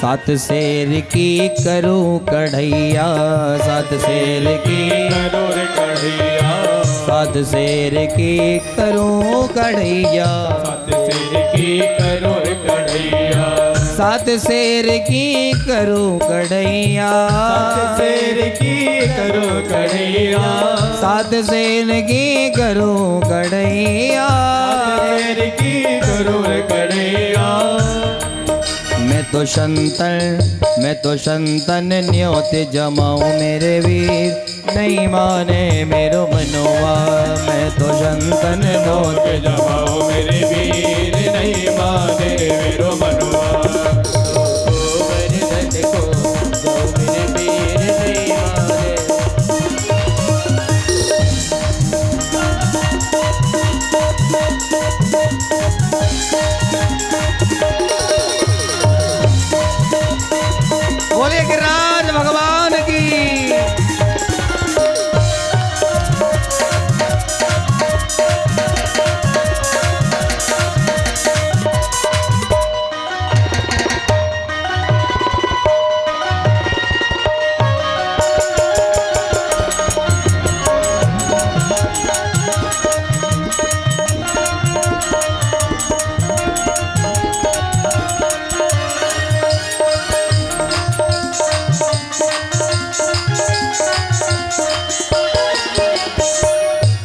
सात शेर की करूं कढ़ैया, सात शेर की करो रे कढ़ैया, सात शेर की करूं कढ़ैया, सात शेर की करो रे कढ़ैया, सात शेर की करूं कढ़ैया, सात शेर की करो कढ़ैया, सात शेर की करूं कढ़ैया, सात शेर की करो रे कढ़ैया। मैं तो संतन न्योत जमाऊं मेरे वीर, नहीं माने मेरो मनोवा। मैं तो संतन न्योत के जमाओ मेरे वीर, नहीं माने मेरो मनवा। गोवर्धन को जाऊं मेरे वीर, नहीं माने। बोलिए गिरिराज भगवान की।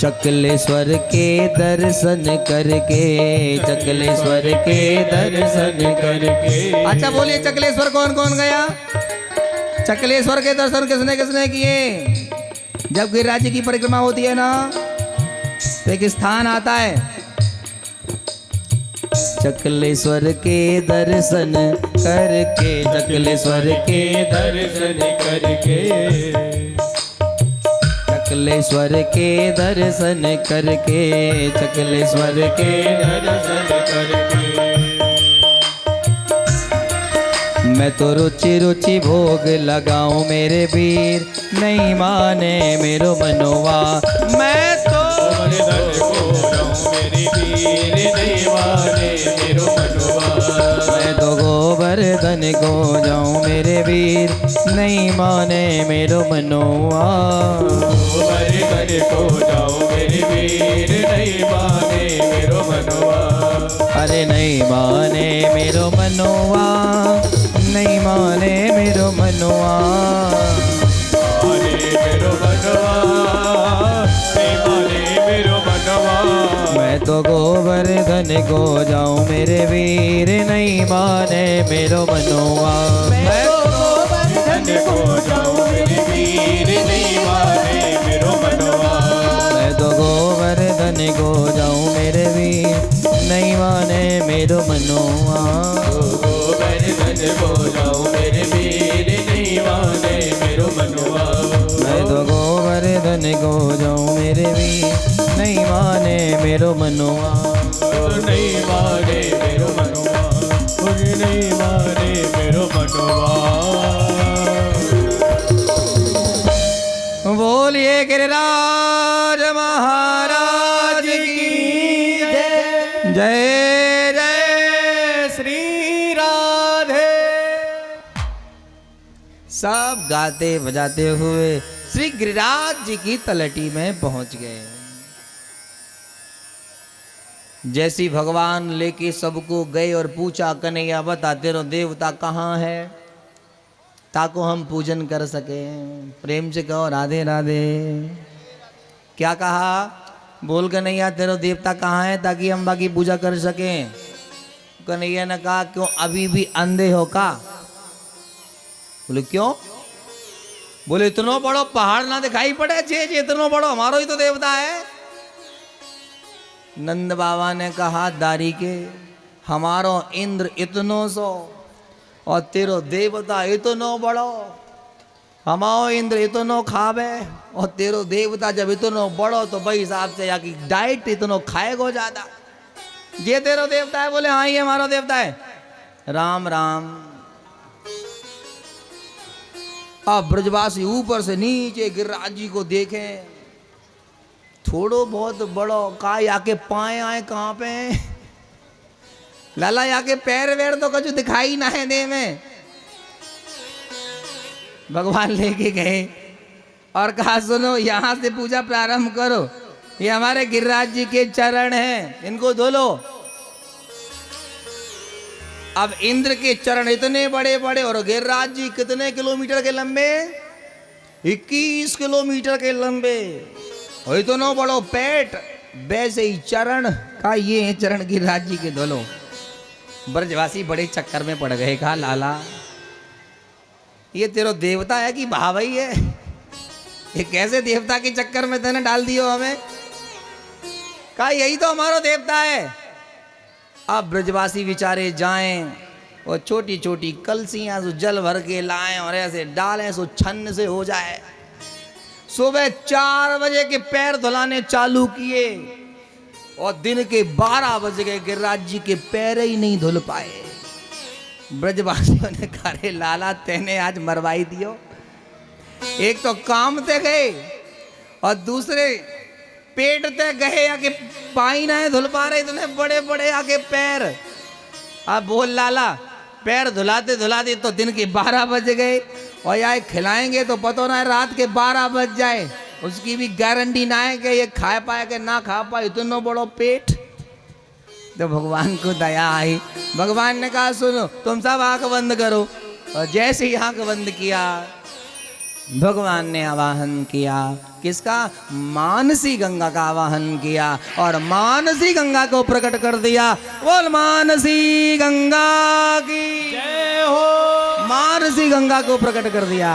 चकलेश्वर के दर्शन करके, चकलेश्वर के दर्शन करके। अच्छा बोलिए चकलेश्वर कौन कौन गया? चकलेश्वर के दर्शन किसने किसने किए? जब गिरिराज जी की परिक्रमा होती है ना, तो एक स्थान आता है, चकलेश्वर के दर्शन करके, चकलेश्वर के दर्शन करके, चकलेश्वर के दर्शन करके, चकलेश्वर के दर्शन करके। मैं तो रुचि रुचि भोग लगाऊं मेरे वीर, नहीं माने मेरो मनोवा। मैं तो गोवर्धन को जाऊं मेरे वीर, नहीं माने मेरो मनवा। मैं तो गोवर्धन को जाऊं मेरे वीर, नहीं माने मेरो मनोवा। गोवर्धन को जाऊं मेरे वीर, नहीं माने मेरो मनवा। अरे नहीं माने मेरो मनोवा, नहीं माने मेरो मनोवा। माने मेरो मनवा, नहीं माने मेरो मनवा। मैं तो गोवर्धन को जाऊं मेरे वीर, नहीं माने मेरो मनोवा। मैं गोवर्धन को जाऊं मेरे वीर, नहीं माने मेरो मनवा। मैं तो गोवर्धन को जाऊं मेरे वीर, नहीं माने मेरो मनोवा। गोवर्धन को जाऊं मेरे वीर, नहीं माने मेरो मनवा। मैं तो गोवर्धन को जाऊं मेरे वीर, नहीं माने मेरो मनोवा। नहीं माने मेरो मनवा, नहीं माने मेरो मनवा। बोलिए गिरिराज महाराज की जय। जय जय श्री राधे। सब गाते बजाते हुए श्री गिरिराज जी की तलटी में पहुंच गए। जैसी भगवान लेके सबको गए और पूछा, कन्हैया बता तेरा देवता कहाँ है, ताको हम पूजन कर सके। प्रेम से कहो राधे राधे। क्या कहा? बोल कन्हैया तेरा देवता कहाँ है, ताकि हम बाकी पूजा कर सकें। कन्हैया ने कहा क्यों अभी भी अंधे हो का? बोले क्यों? बोले इतनो बड़ो पहाड़ ना दिखाई पड़े, जे इतनो बड़ो हमारो ही तो देवता है। नंद बाबा ने कहा दारी के हमारो इंद्र इतनो सो और तेरो देवता इतनो बड़ो। हमारो इंद्र इतनो खावे और तेरो देवता जब इतनो बड़ो तो भाई हिसाब से या कि डाइट इतनो खाएगो ज्यादा। ये तेरो देवता है? बोले हाँ ये हमारा देवता है। राम राम। अब ब्रजवासी ऊपर से नीचे गिरिराज जी को देखें, थोड़ो बहुत बड़ो का याके पाए आए कहाँ पे लाला, याके पैर वैर तो कछु दिखाई ना है दे में। भगवान लेके गए और कहा सुनो यहाँ से पूजा प्रारंभ करो, ये हमारे गिरिराज जी के चरण हैं, इनको धो लो। अब इंद्र के चरण इतने बड़े बड़े और गिरिराज जी कितने किलोमीटर के लंबे, 21 किलोमीटर के लंबे, और इतना बड़ो पेट, वैसे ही चरण का ये है चरण गिरिराज जी के धोलो। ब्रजवासी बड़े चक्कर में पड़ गए, कहा लाला ये तेरा देवता है कि भावई है, ये कैसे देवता के चक्कर में तूने डाल दियो हमें। कहा यही तो हमारा देवता है। अब ब्रजवासी बेचारे जाएं और छोटी छोटी कलसियां सो जल भर के लाएं और ऐसे डालें सो छन्न से हो जाए। सुबह 4 बजे के पैर धुलाने चालू किए और दिन के 12 बज गए, गिरिराज जी के पैर ही नहीं धुल पाए। ब्रजवासियों ने कहा रे लाला तेने आज मरवाई दियो, एक तो काम ते गए और दूसरे पेट ते गए, आके पाई ना धुल पा रहे इतने बड़े बड़े आके पैर। अब बोल लाला पैर धुलाते धुलाते तो दिन के 12 बज गए और यार खिलाएंगे तो पता ना रात के 12 बज जाए, उसकी भी गारंटी ना है कि ये खा पाए कि ना खा पाए, इतना बड़ो पेट। तो भगवान को दया आई, भगवान ने कहा सुनो तुम सब आंख बंद करो, और जैसे ही आंख बंद किया भगवान ने आवाहन किया, किसका, मानसी गंगा का आवाहन किया और मानसी गंगा को प्रकट कर दिया। बोल मानसी गंगा की जय हो। मानसी गंगा को प्रकट कर दिया।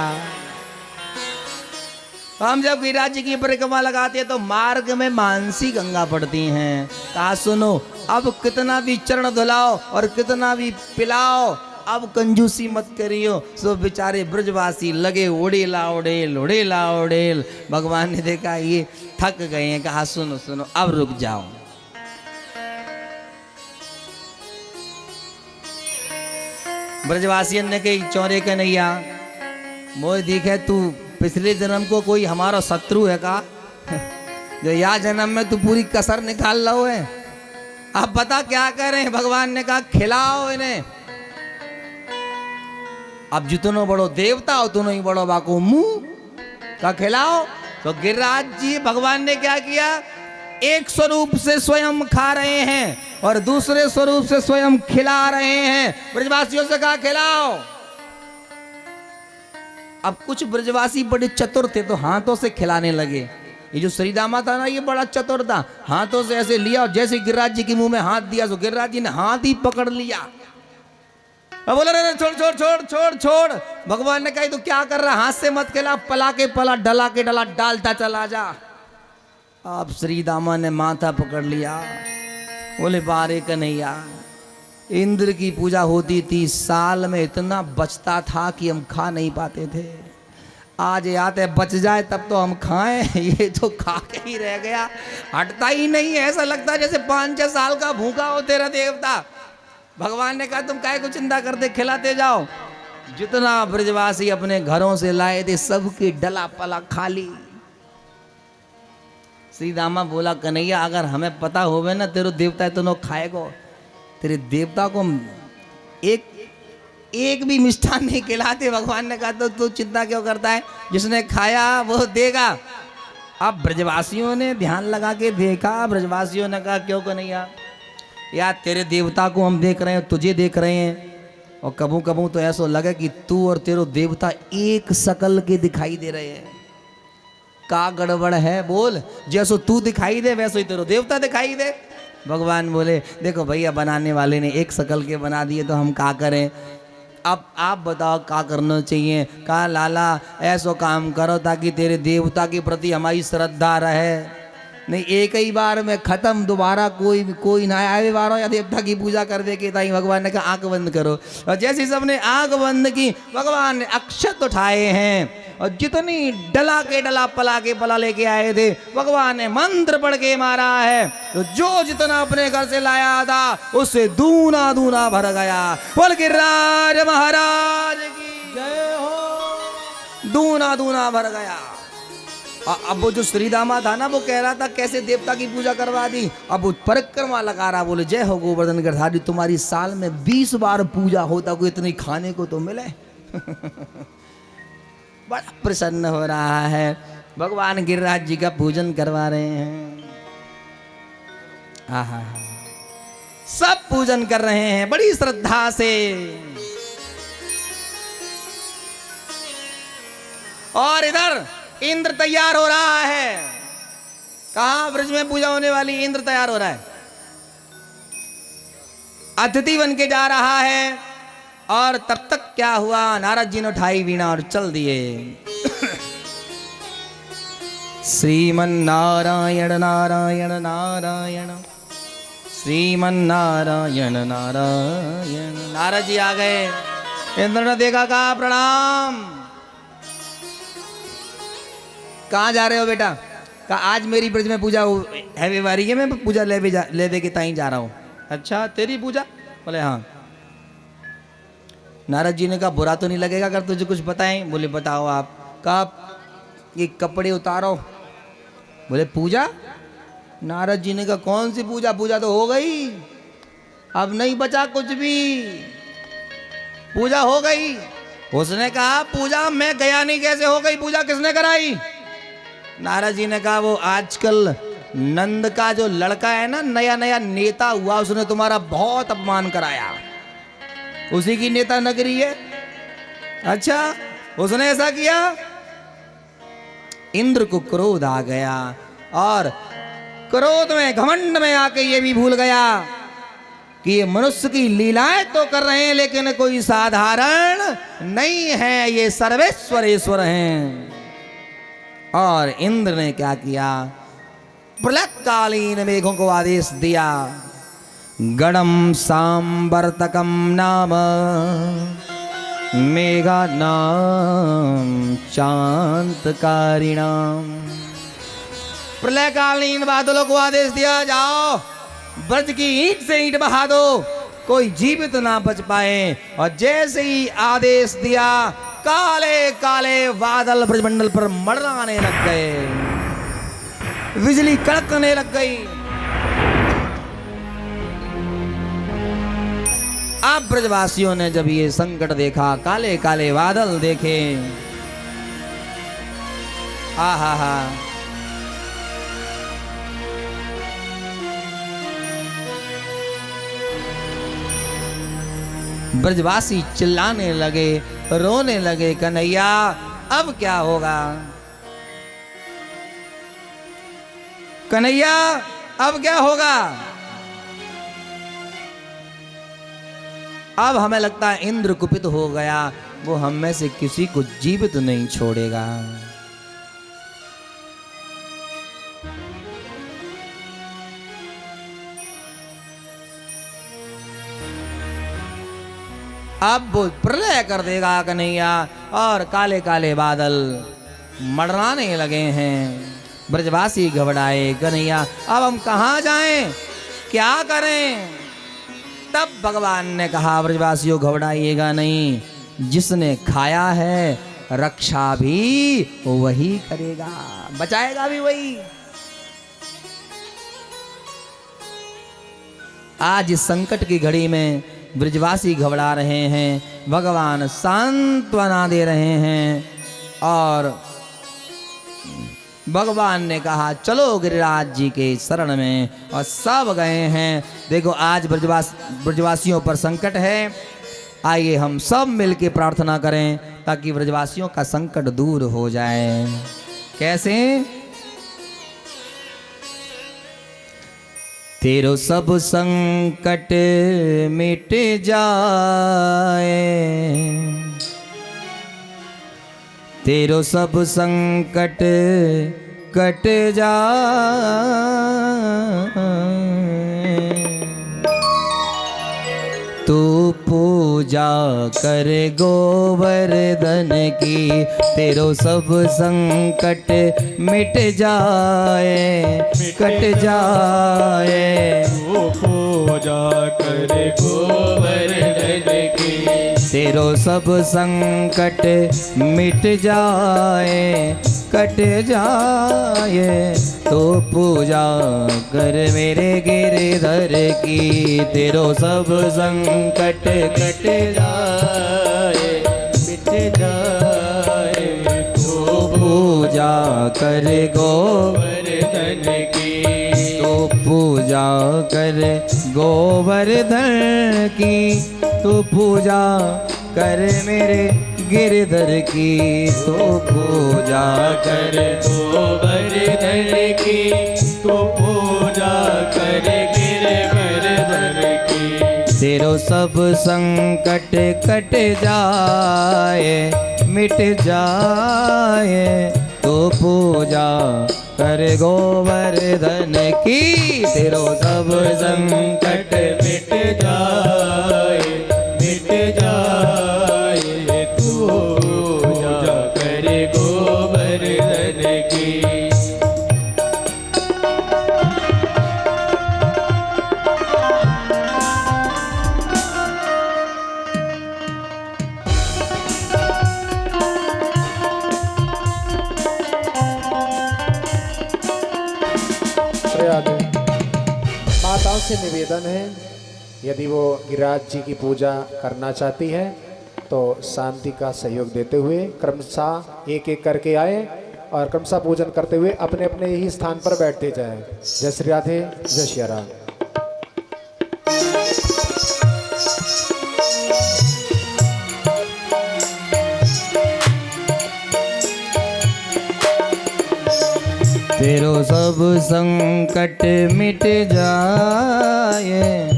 हम जब गिरिराज जी की परिक्रमा लगाते हैं तो मार्ग में मानसी गंगा पड़ती हैं। कहा सुनो अब कितना भी चरण धुलाओ और कितना भी पिलाओ, अब कंजूसी मत करियो। सो बेचारे ब्रजवासी लगे उड़ेला उड़ेल उड़ेला उड़ेल। भगवान ने देखा ये थक गए हैं, कहा सुनो सुनो अब रुक जाओ। ब्रजवासियन ने कही चौरे कन्हैया मोह दिखे तू पिछले जन्म को कोई हमारा शत्रु है का जो या जन्म में तू पूरी कसर निकाल लो है। अब बता क्या करें। भगवान ने कहा खिलाओ इन्हें। अब जितनो बड़ो देवता उतनो ही बड़ो बाको मुंह का खिलाओ। तो गिरिराज जी भगवान ने क्या किया, एक स्वरूप से स्वयं खा रहे हैं और दूसरे स्वरूप से स्वयं खिला रहे हैं। ब्रजवासियों से कहा खिलाओ। अब कुछ ब्रजवासी बड़े चतुर थे तो हाथों से खिलाने लगे। ये जो श्रीदामा था ना ये बड़ा चतुर था, हाथों से ऐसे लिया और जैसे गिरिराज जी के मुंह में हाथ दिया तो गिरिराज जी ने हाथ ही पकड़ लिया। अब बोला रे छोड़ छोड़ छोड़ छोड़ छोड़। भगवान ने कहा तो क्या कर रहा, हाथ से मत खिला, पला के पला डला के डला डालता चला जा। अब श्रीदामा ने माथा पकड़ लिया, बोले बारे कन्हैया इंद्र की पूजा होती थी, साल में इतना बचता था कि हम खा नहीं पाते थे। आज आते बच जाए तब तो हम खाएं, ये तो खा के ही रह गया, हटता ही नहीं है। ऐसा लगता है जैसे 5-6 साल का भूखा हो तेरा देवता। भगवान ने कहा तुम काहे को चिंता करते, खिलाते जाओ। जितना ब्रजवासी अपने घरों से लाए थे सबकी डला पला खाली। श्रीदामा बोला कन्हैया अगर हमें पता होवे ना तेरे देवता तो खाएगो, तेरे देवता को एक भी मिष्ठान नहीं खिलाते। भगवान ने कहा तो तू चिंता क्यों करता है, जिसने खाया वो देगा। अब ब्रजवासियों ने ध्यान लगा के देखा, ब्रजवासियों ने कहा क्यों कन्हैया यार तेरे देवता को हम देख रहे हैं, तुझे देख रहे हैं, और कबू कबू तो ऐसा लगे कि तू और तेरे देवता एक शकल के दिखाई दे रहे हैं। का गड़बड़ है बोल, जैसो तू दिखाई दे वैसो ही तेरे देवता दिखाई दे। भगवान बोले देखो भैया बनाने वाले ने एक शकल के बना दिए तो हम क्या करें। अब आप बताओ क्या करना चाहिए। कहा लाला ऐसो काम करो ताकि तेरे देवता के प्रति हमारी श्रद्धा रहे, नहीं एक ही बार में खत्म, दोबारा कोई ना आए बारो या देवता की पूजा कर दे के। ताई भगवान ने कहा आंख बंद करो, और जैसे सबने आंख बंद की भगवान ने अक्षत उठाए हैं और जितनी डला के डला पला के पला लेके आए थे भगवान ने मंत्र पढ़ के मारा है, तो जो जितना अपने घर से लाया था उससे दूना दूना भर गया। बोल गिरिराज महाराज की जय हो। दूना दूना भर गया। अब वो जो श्रीदामा था ना वो कह रहा था कैसे देवता की पूजा करवा दी, अब वो परिक्रमा लगा रहा, बोले जय हो गोवर्धन गिरधारी, तुम्हारी साल में 20 बार पूजा होता, कोई इतनी खाने को तो मिले। बड़ा प्रसन्न हो रहा है। भगवान गिरिराज जी का पूजन करवा रहे हैं। आहा, सब पूजन कर रहे हैं बड़ी श्रद्धा से। और इधर इंद्र तैयार हो रहा है। कहां? ब्रज में पूजा होने वाली, इंद्र तैयार हो रहा है, अतिथि बन के जा रहा है। और तब तक क्या हुआ, नारद जी ने उठाई वीणा और चल दिए। श्रीमन नारायण नारायण नारायण, श्रीमन नारायण नारायण। नारद जी आ गए। इंद्र ने देखा, कहा प्रणाम। कहाँ जा रहे हो बेटा? कहा आज मेरी ब्रज में पूजा है व्यवहारी है, मैं पूजा ले दे के ताई जा रहा हूँ। अच्छा तेरी पूजा? बोले हाँ। नारद जी ने कहा बुरा तो नहीं लगेगा अगर तुझे कुछ बताएं? बोले बताओ आप। कहा ये कपड़े उतारो। बोले पूजा? नारद जी ने कहा कौन सी पूजा? पूजा तो हो गई, अब नहीं बचा कुछ भी, पूजा हो गई। उसने कहा पूजा मैं गया नहीं, कैसे हो गई पूजा, किसने कराई? नारद जी ने कहा वो आजकल नंद का जो लड़का है ना, नया नया नेता हुआ, उसने तुम्हारा बहुत अपमान कराया, उसी की नेता नगरी है। अच्छा उसने ऐसा किया। इंद्र को क्रोध आ गया और क्रोध में घमंड में आके ये भी भूल गया कि ये मनुष्य की लीलाएं तो कर रहे हैं लेकिन कोई साधारण नहीं है, ये सर्वेश्वरेश्वर हैं। और इंद्र ने क्या किया, प्रलयकालीन मेघों को आदेश दिया, गणम सांवर्तकम नाम मेघा नाम चांतकारिणाम। प्रलयकालीन बादलों को आदेश दिया, जाओ ब्रज की ईंट से ईंट बहा दो, कोई जीवित ना बच पाए। और जैसे ही आदेश दिया, काले काले बादल ब्रजमंडल पर मंडराने लग गए, बिजली कड़कने लग गई। अब ब्रजवासियों ने जब ये संकट देखा, काले काले बादल देखे, हा हा, ब्रजवासी चिल्लाने लगे, रोने लगे, कन्हैया अब क्या होगा, कन्हैया अब क्या होगा। अब हमें लगता है इंद्र कुपित हो गया, वो हम में से किसी को जीवित नहीं छोड़ेगा। अब वो प्रलय कर देगा कन्हैया। और काले काले बादल मंडराने लगे हैं। ब्रजवासी घबराए, कन्हैया अब हम कहाँ जाएं, क्या करें। तब भगवान ने कहा, ब्रजवासियों घबराइएगा नहीं, जिसने खाया है रक्षा भी वही करेगा, बचाएगा भी वही। आज इस संकट की घड़ी में ब्रजवासी घबरा रहे हैं, भगवान सांत्वना दे रहे हैं। और भगवान ने कहा चलो गिरिराज जी के शरण में, और सब गए हैं। देखो आज ब्रजवासियों पर संकट है, आइए हम सब मिलके प्रार्थना करें ताकि ब्रजवासियों का संकट दूर हो जाए। कैसे? तेरो सब संकट मिट जाए, तेरो सब संकट कट जाए, तू पूजा कर गोवर्धन की, तेरो सब संकट मिट जाए, कट जाए। तू पूजा कर गोवर्धन की, तेरो सब संकट मिट जाए, कट जाए। तो पूजा कर मेरे गिरधर की, तेरो सब संकट कट जाए, मिट जाए। पूजा कर गोवर्धन की, तो पूजा कर गोवर्धन की, तो पूजा कर मेरे गिरधर की, तो पूजा कर गोवर्धन की, तू पूजा कर गिरधर की। तेरो सब संकट कट जाए मिट जाए, तो पूजा कर गोवर्धन की, तेरो सब संकट मिट जाए तू पूजा कर गोवर्धन की। माताओं से निवेदन है, यदि वो गिरिराज जी की पूजा करना चाहती है तो शांति का सहयोग देते हुए क्रमशः एक एक करके आए और क्रमशः पूजन करते हुए अपने अपने ही स्थान पर बैठते जाए। जय श्री राधे, जय श्री राम। तेरो सब संकट मिट जाए,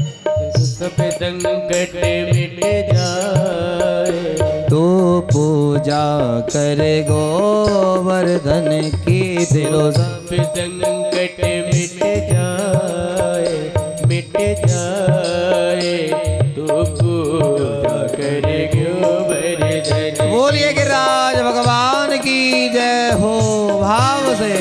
सब संकट मिट जाए, तो पूजा कर गोवर्धन की, तेरो सब सब संकट मिट जाए, तू पूजा कर गोवर्धन। बोलिए गिरिराज भगवान की जय हो भाव से।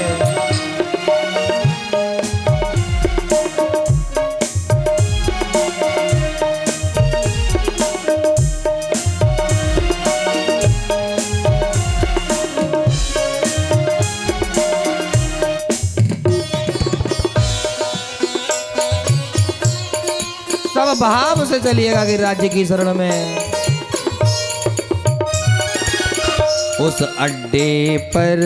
सब भाव से चलिएगा गिरिराज जी की शरण में। उस अड्डे पर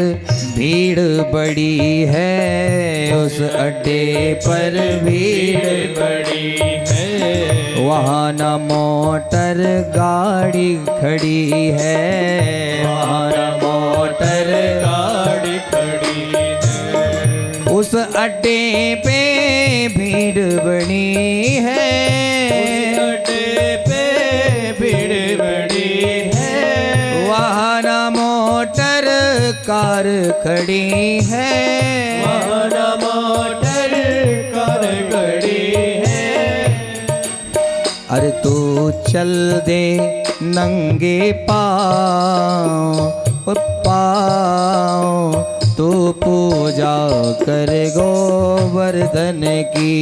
भीड़ बड़ी है, उस अड्डे पर भीड़ बड़ी है, वहाँ न मोटर गाड़ी खड़ी है, वहाँ न मोटर गाड़ी खड़ी है। उस अड्डे पे भीड़ बड़ी है, अड्डे पे भीड़ बड़ी है, वहाँ न मोटर कार खड़ी है, वहाँ न मोटर कार खड़ी है। अरे तू चल दे नंगे पाँव तू पूजा कर गोवर्धन की,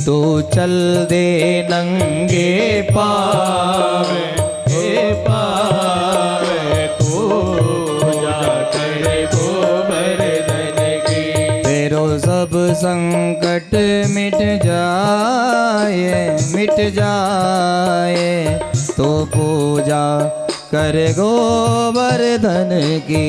तू चल दे नंगे पाँव तू पूजा कर गोवर्धन की। तेरो सब संकट मिट जाए, तो पूजा कर गोवर्धन की।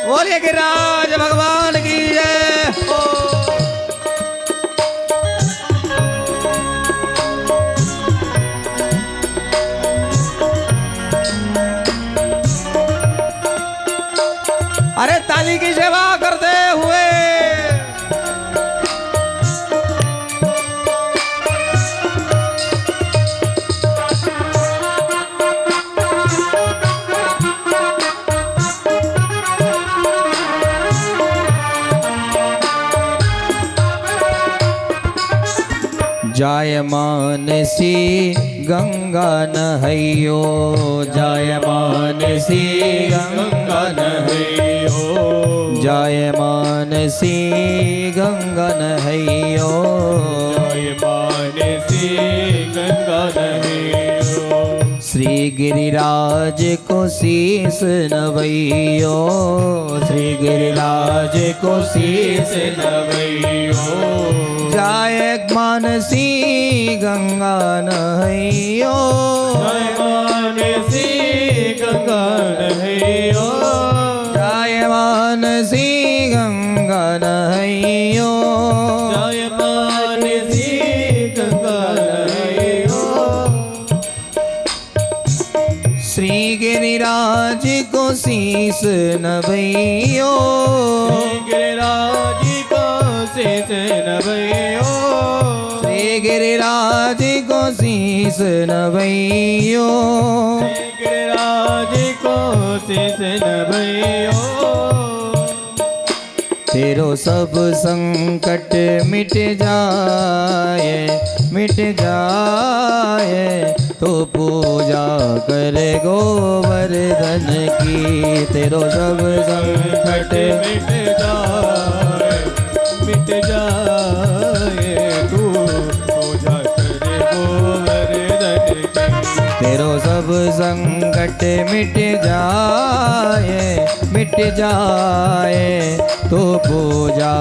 बोलिए गिरिराज भगवान की जय हो। अरे ताली की सेवा करते हुए जायमान सी गंगा नहैयो, जायमान सी गंगा नहैयो, जायमान सी गंगा नहैयो, जायमान सी गंगा नहैयो। श्री गिरिराज को शीस नवैयो, श्री गिरिराज को शीस नवैयो जाय मानसी गंगा नहैयो, जय मानसी गंगा नहैयो, जाय मानसी गंगा नहैयो, जय मानसी गंगा नहैयो। श्री गिरिराज को शीस नवैयो, श्री गिरिराज को शीस नवैयो, श्री गिरिराज को शीस नवैयो, श्री गिरिराज को शीस नवैयो। तेरो सब संकट मिट जाए, मिट जाए, तो पूजा करे गोवर्धन की। तेरो सब संकट मिट जाए, मिट जाए, तू पूजा करे गोवर्धन की। तेरो सब संकट मिट जाए, मिट जाए, तो पूजा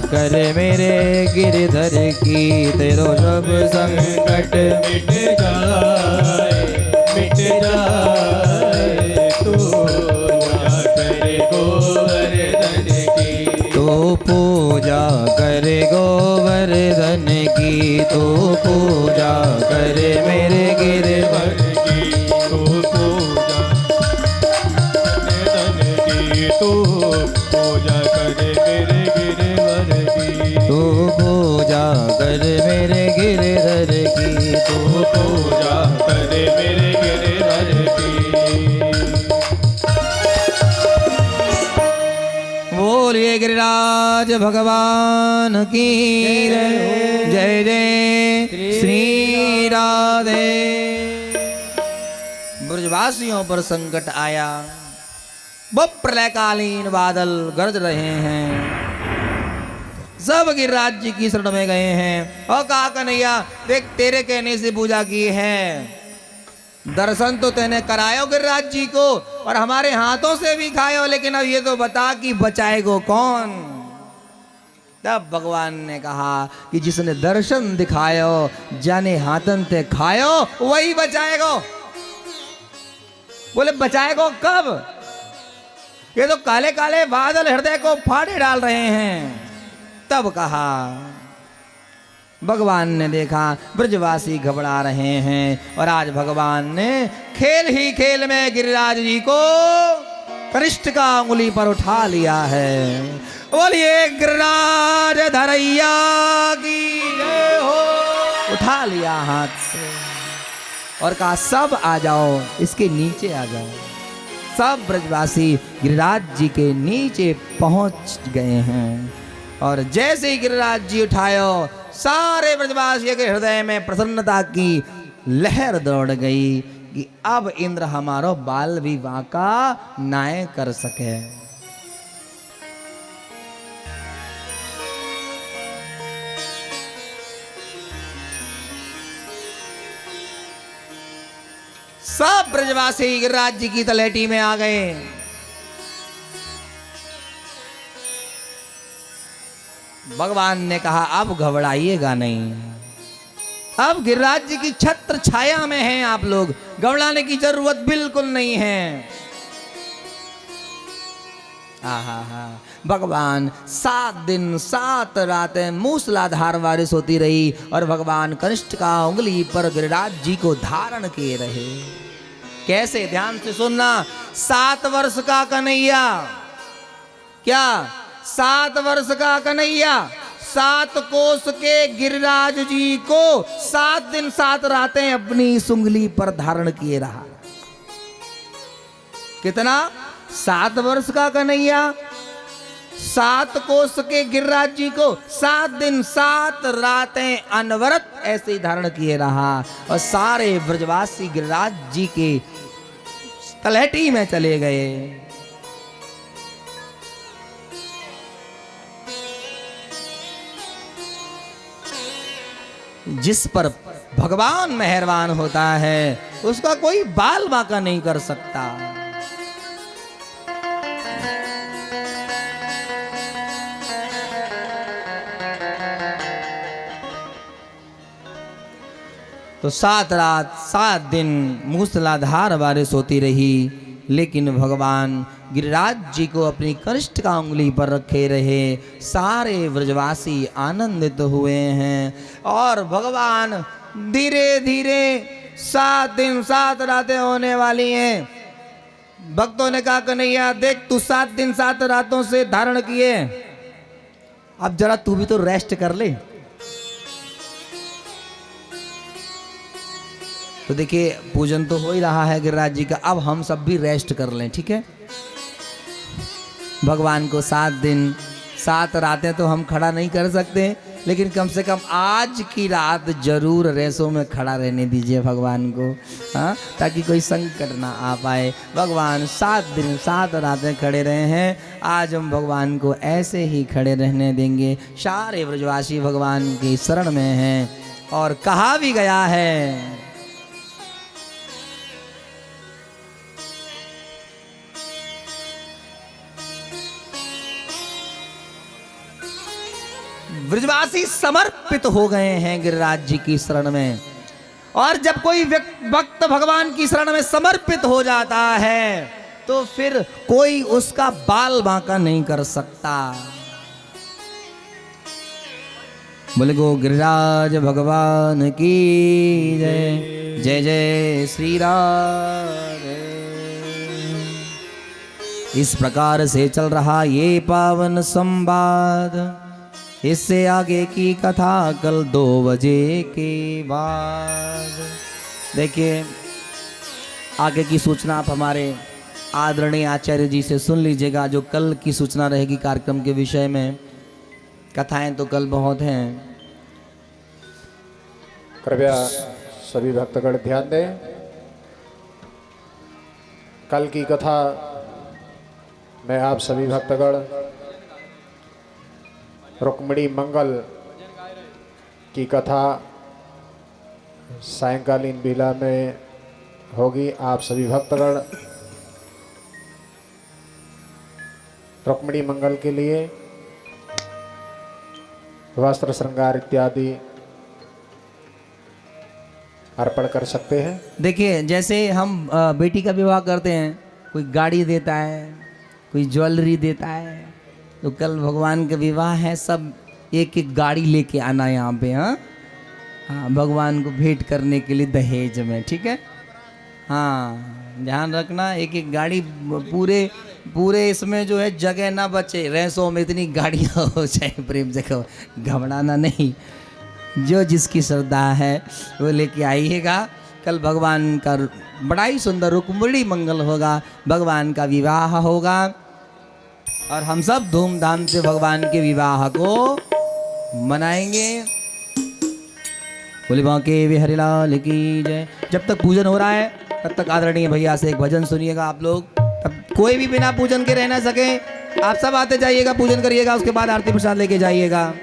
कर मेरे गिरधर की। तेरो सब संकट मिट जाए, मिट जाए, तू पूजा करे गोवर्धन की। तो पूजा करे गोवर्धन की, तो पूजा करे मेरे गिरधर की। तू पूजा गोवर्धन की, तू पूजा करे मेरे गिरधर की। तो पूजा कर मेरे गिरधर की, तो पूजा करे मेरे गिरधर की। बोलिए गिरिराज भगवान की जय जय श्री राधे। ब्रजवासियों पर संकट आया, वो प्रलयकालीन बादल गरज रहे हैं, सब गिरिराज जी की शरण में गए हैं और कहा कन्हैया देख तेरे कहने से पूजा की है, दर्शन तो तूने करायो गिरिराज जी को और हमारे हाथों से भी खायो, लेकिन अब ये तो बता कि बचाएगो कौन। तब भगवान ने कहा कि जिसने दर्शन दिखायो जाने हाथन ते खायो वही बचाएगो। बोले बचाएगो कब? ये तो काले काले बादल हृदय को फाड़े डाल रहे हैं। तब कहा भगवान ने देखा ब्रजवासी घबरा रहे हैं और आज भगवान ने खेल ही खेल में गिरिराज जी को कनिष्ठ का उंगली पर उठा लिया है। बोलिए गिरिराज धरैया की जय हो। उठा लिया हाथ से और कहा सब आ जाओ, इसके नीचे आ जाओ। सब ब्रजवासी गिरिराज जी के नीचे पहुंच गए हैं और जैसे ही गिरिराज जी उठायो सारे ब्रजवासियों के हृदय में प्रसन्नता की लहर दौड़ गई कि अब इंद्र हमारो बाल विवाह का न्याय कर सके। सब ब्रजवासी गिरिराज जी की तलहटी में आ गए। भगवान ने कहा अब घबराइएगा नहीं, अब गिरिराज जी की छत्र छाया में हैं आप लोग, घबराने की जरूरत बिल्कुल नहीं है। भगवान 7 दिन 7 रातें मूसलाधार बारिश होती रही और भगवान कनिष्ठ का उंगली पर गिरिराज जी को धारण किए रहे। कैसे? ध्यान से सुनना। 7 वर्ष का कन्हैया, क्या 7 वर्ष का कन्हैया 7 कोस के गिरिराज जी को 7 दिन 7 रातें अपनी उंगली पर धारण किए रहा। कितना? 7 वर्ष का कन्हैया 7 कोस के गिरिराज जी को 7 दिन 7 रातें अनवरत ऐसे ही धारण किए रहा और सारे ब्रजवासी गिरिराज जी के तलहटी में चले गए। जिस पर भगवान मेहरबान होता है उसका कोई बाल बांका नहीं कर सकता। तो 7 रात 7 दिन मूसलाधार बारिश होती रही, लेकिन भगवान गिरिराज जी को अपनी कनिष्ठ का उंगली पर रखे रहे। सारे व्रजवासी आनंदित हुए हैं और भगवान धीरे धीरे 7 दिन 7 रातें होने वाली हैं। भक्तों ने कहा कन्हैया देख तू 7 दिन 7 रातों से धारण किए, अब जरा तू भी तो रेस्ट कर ले। तो देखिए पूजन तो हो ही रहा है गिरिराज जी का, अब हम सब भी रेस्ट कर लें, ठीक है। भगवान को 7 दिन 7 रातें तो हम खड़ा नहीं कर सकते, लेकिन कम से कम आज की रात जरूर रेसों में खड़ा रहने दीजिए भगवान को, हाँ, ताकि कोई संकट ना आ पाए। भगवान 7 दिन 7 रातें खड़े रहे हैं, आज हम भगवान को ऐसे ही खड़े रहने देंगे। सारे ब्रजवासी भगवान की शरण में हैं और कहा भी गया है ब्रजवासी समर्पित हो गए हैं गिरिराज जी की शरण में। और जब कोई भक्त भगवान की शरण में समर्पित हो जाता है तो फिर कोई उसका बाल बांका नहीं कर सकता। बोले गो गिरिराज भगवान की जय, जय जय श्री राम। इस प्रकार से चल रहा ये पावन संवाद, इससे आगे की कथा कल 2 बजे के बाद। देखिए आगे की सूचना आप हमारे आदरणीय आचार्य जी से सुन लीजिएगा, जो कल की सूचना रहेगी कार्यक्रम के विषय में। कथाएं तो कल बहुत हैं। कृपया सभी भक्तगण ध्यान दें। कल की कथा में आप सभी भक्तगण रुक्मिणी मंगल की कथा सायंकालीन बेला में होगी। आप सभी भक्तगण रुक्मिणी मंगल के लिए वस्त्र श्रृंगार इत्यादि अर्पण कर सकते हैं। देखिए जैसे हम बेटी का विवाह करते हैं, कोई गाड़ी देता है, कोई ज्वेलरी देता है, तो कल भगवान का विवाह है, सब एक एक गाड़ी लेके आना यहाँ पे, हाँ हाँ, भगवान को भेंट करने के लिए दहेज में, ठीक है। हाँ ध्यान रखना, एक एक गाड़ी पूरे इसमें जो है जगह ना बचे, रेसों में इतनी गाड़ियाँ हो जाए। प्रेम से कहो, घबराना नहीं, जो जिसकी श्रद्धा है वो लेके आइएगा। कल भगवान का बड़ा ही सुंदर रुक्मिणी मंगल होगा, भगवान का विवाह होगा और हम सब धूमधाम से भगवान के विवाह को मनाएंगे। बोले बांके बिहारी लाल की जय। जब तक पूजन हो रहा है तब तक आदरणीय भैया से एक भजन सुनिएगा आप लोग। तब कोई भी बिना पूजन के रह ना सके, आप सब आते जाइएगा, पूजन करिएगा, उसके बाद आरती प्रसाद लेके जाइएगा।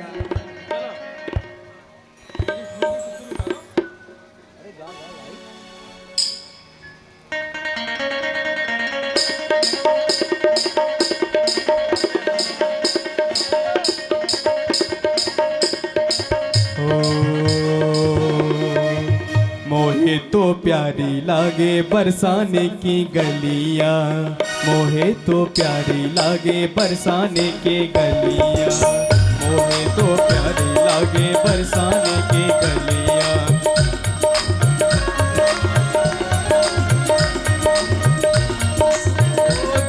मोहे तो प्यारी लागे बरसाने की गलियां, मोहे तो प्यारी लागे बरसाने की गलियां, मोहे तो प्यारी लागे बरसाने की गलियां।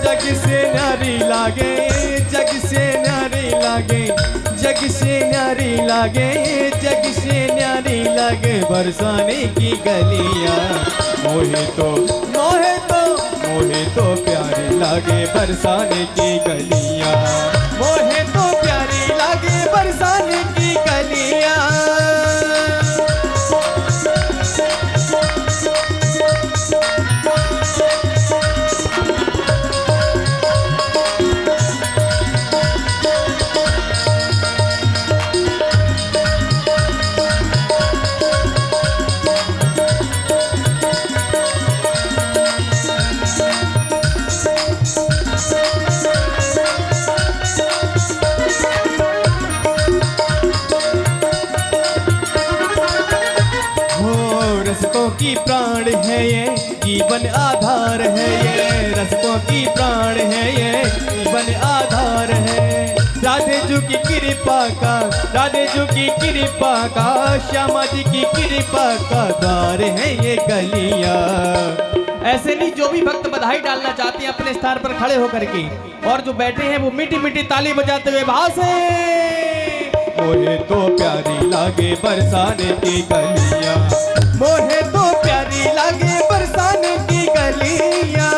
जग से न्यारी लागे, जग से न्यारी लागे, जग से न्यारी लागे, जग से न्यारी लागे बरसाने की गलियां। मोहे तो प्यारी लागे बरसाने की गलियां, मोहे तो प्यारी लागे बरसाने की गलियां। की प्राण है ये, जीवन आधार है ये, रसिकों की प्राण है ये, जीवन आधार है। राधे जी की कृपा का, राधे जी की कृपा का, श्यामा जी की कृपा का द्वार है ये गलियां। ऐसे नहीं, जो भी भक्त बधाई डालना चाहते हैं अपने स्थान पर खड़े होकर के, और जो बैठे हैं वो मीठी मीठी ताली बजाते हुए भाव से, मोहे तो प्यारी लागे बरसाने की गलियां, मोहे तो प्यारी लागे बरसाने की गलियां।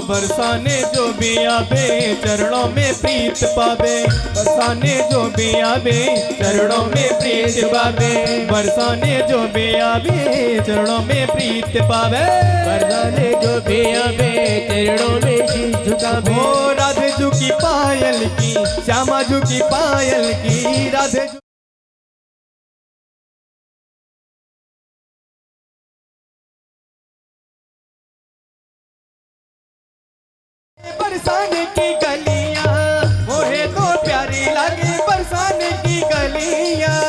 बरसाने जो भी आवे चरणों में प्रीत पावे, बरसाने जो भी आवे चरणों में प्रीत पावे, बरसाने जो भी आवे चरणों में प्रीत पावे, बरसाने जो भी आवे चरणों में शीश झुकावे। ओ राधे जू की पायल की, श्यामा जू की पायल की, राधे बरसाने की गलियां, मोहे तो प्यारी लगे बरसाने की गलियां।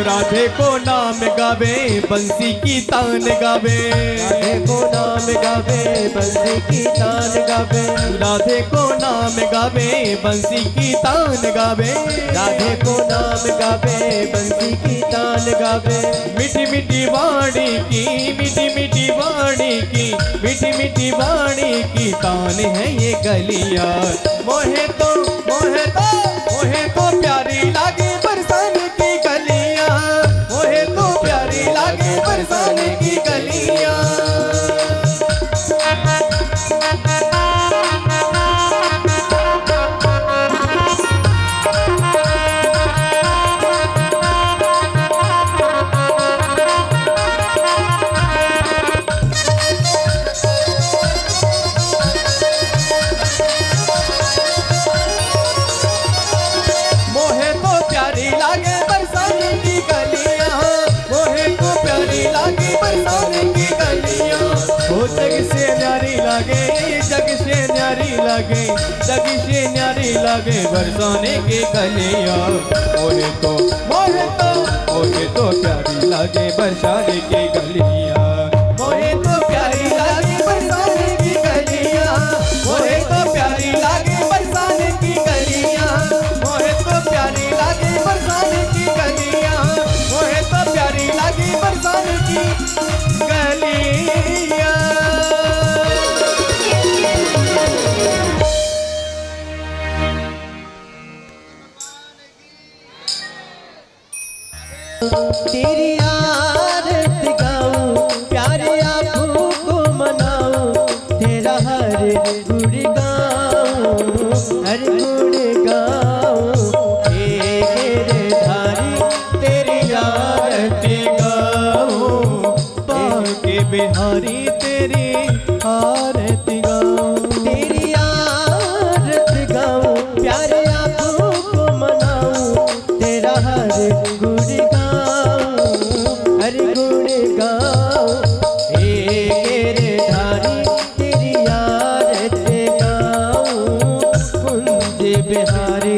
राधे को नाम गावे बंसी की तान गावे, राधे को नाम गावे बंसी की तान गावे, राधे को नाम गावे बंसी की तान गावे, राधे को नाम गावे बंसी की तान गावे। मीठी मीठी वाणी की, मीठी मीठी वाणी की, मीठी मीठी वाणी की तान है ये गलियां। मोहे तो मोहे तो मोहे तो प्यारी लागे बरसाने की गलियां, मोहे तो प्यारी लागे बरसाने की गलियां। मोहे तो प्यारी लागे बरसाने की गलियां, मोहे तो प्यारी लागे बरसाने की गलियां। ओ जग से न्यारी लागे, जग से न्यारी लागे, जग से न्यारी लागे बरसाने की गलियां। मोहे तो मोहे तो मोहे तो प्यारी लागे बरसाने की गलियां, मोहे तो प्यारी लागे बरसाने की गलियां, मोहे तो प्यारी लागे बरसाने की गलियां, मोहे तो प्यारी लागे बरसाने की गलियां, मोहे तो प्यारी लागे बरसाने की गलियां। तेरी आरती गाऊं, प्यारे आँखों को मनाऊं, तेरा हर गुण गाऊं, हर गुण गाऊं। हे गिरधारी तेरी आरती गाऊं, बांके बिहारी तेरी आरती गाऊं, तेरी आरती गाऊं, प्यारे आँखों को मनाऊं, तेरा हर गुण गाऊं, हर गुण गाऊं। हे गिरधारी तेरी आरती गाऊं, कुंज बिहारी।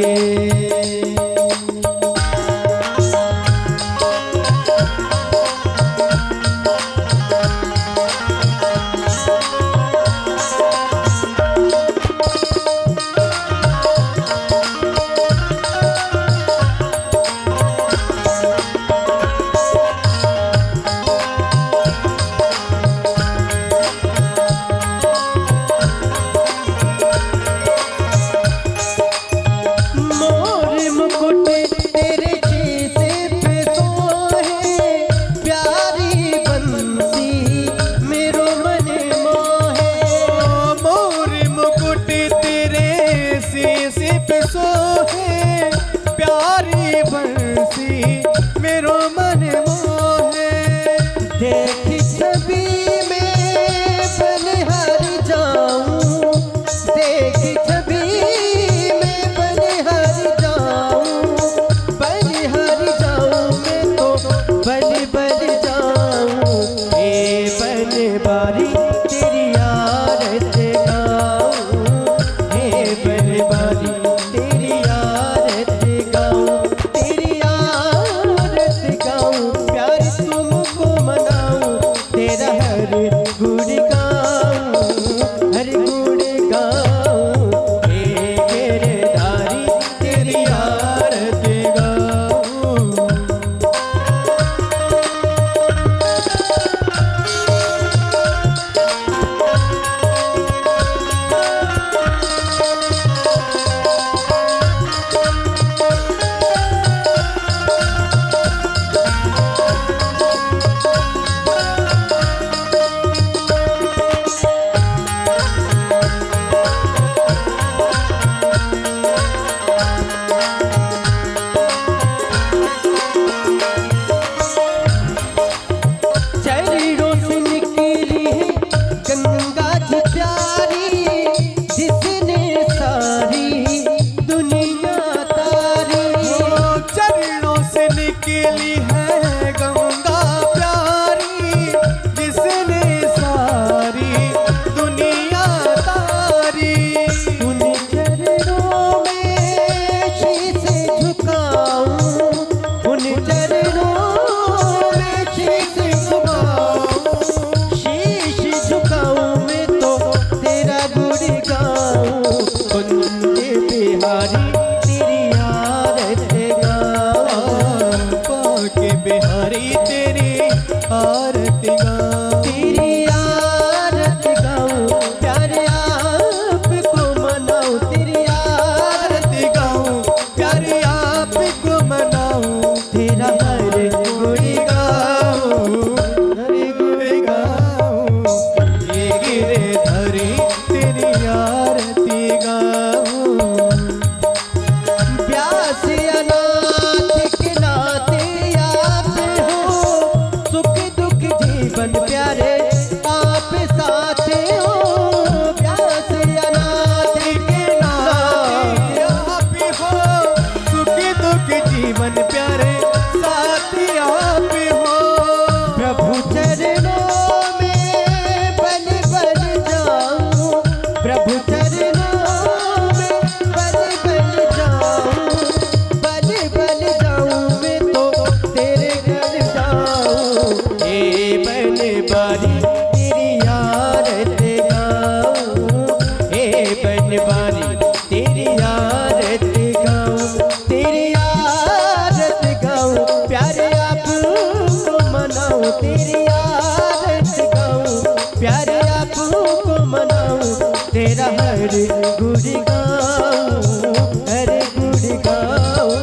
आपको मनाऊं तेरा हर गुण गाऊं, हर गुण गाऊं।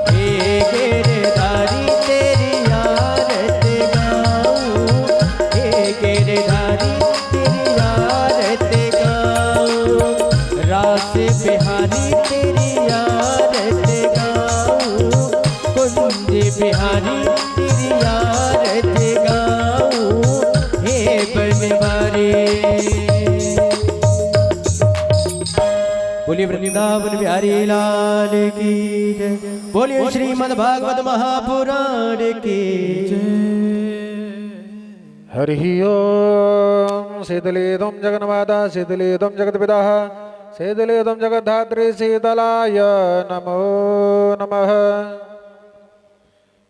हे गिरधारी तेरी आरत गाऊं, हे गिरधारी तेरी आरत गाऊं। रास बिहारी तेरी आरत गाऊं, कुंज बिहारी तेरी आरत गाऊं, हे बनवारी। बोलिए वृंदावन बिहारी लाल की जय, बोलिए श्रीमद् भागवत महापुराण की जय। हरि ओम शीतलेदं जगन्माता शीतलेदं जगत्पिता शीतलेदं जगद्धात्री शीतलाय नमो नमः।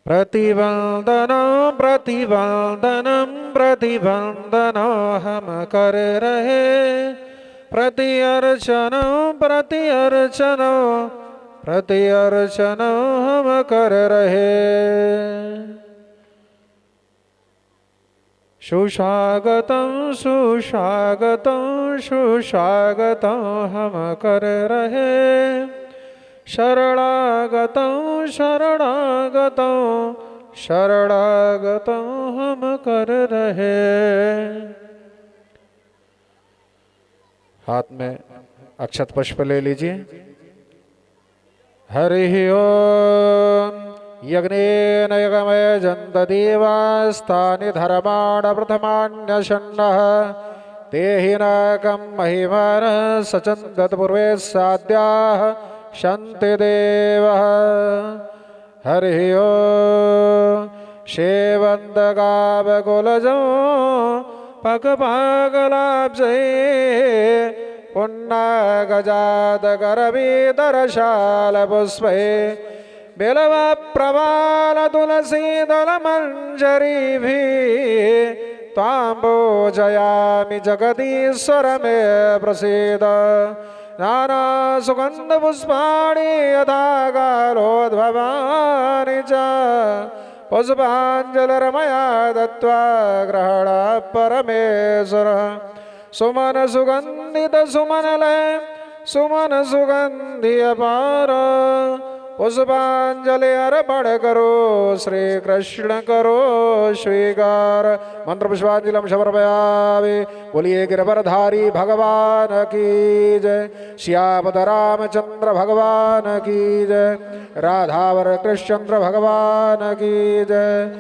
प्रतिवंदनं प्रतिवंदनं प्रतिवंदनं हम कर रहे, प्रति अर्चनं प्रति अर्चनं प्रति अर्चनं हम कर रहे। सुस्वागतं सुस्वागतं सुस्वागतं हम कर रहे, शरणागतं शरणागतं शरणागतं हम कर रहे। हाथ में अक्षत पुष्प ले लीजिए। हरि ओम यज्ञेन यज्ञमय जन्त देवास्तानि धर्माण प्रथमान्यषण्णः तेहि नकं महिमानः सचन्दत्पूर्वे साद्याः शन्ति देवः। हरि ओम शेवन्तगावकुलजो पकपाकलाब्जये पुन्नागजातकरवीतरशालपुष्पे बिल्वप्रवालतुलसीदलमञ्जरीभिः त्वां पूजयामि जगदीश्वर मे प्रसीद। नानासुगन्धपुष्पाणि यथा कालोद्भवानि च पुष्पाञ्जलिर्मया दत्त्वा ग्रहण परमेश्वर। सुमन सुगंधित सुमनलय सुमन सुगंधि अपार पुष्पांजलि अर्पण करो श्री कृष्ण करो स्वीकार। मंत्र पुष्पांजलि समर्पयामि। बोलिए गिरवरधारी भगवान की जय, श्यामद रामचंद्र भगवान की जय, राधावर कृष्णचंद्र भगवान की जय,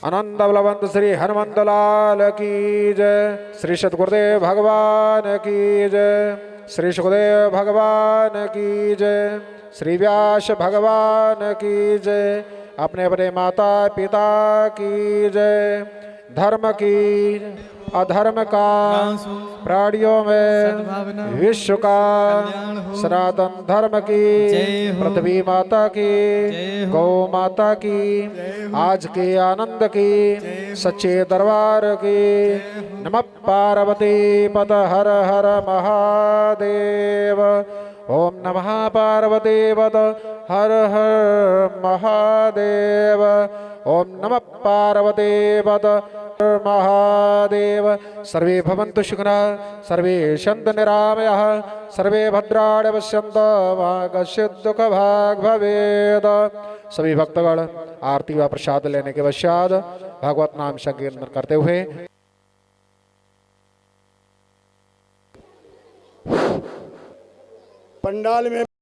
अनंत बलवंत श्री हनुमंत लाल की जय, श्री सतगुरुदेव भगवान की जय, श्री सुखदेव भगवान की जय, श्री व्यास भगवान की जय, अपने अपने माता पिता की जय। धर्म की अधर्म का प्राणियों में विश्व का सनातन धर्म की पृथ्वी माता की गौ माता की आज के आनंद की सच्चे दरबार की। नमः पार्वती पद हर हर महादेव। ओम नमः पार्वती पद हर हर महादेव। ओम नमः पार्वती पद महादेव। सर्वे भवन्तु सुखिनः सर्वे सन्तु निरामयाः सर्वे भद्राणि पश्यन्तु मा कश्चित् दुःखभाग् भवेत्। सभी भक्तगण आरती व प्रसाद लेने के पश्चात भगवत नाम संकीर्तन करते हुए पंडाल में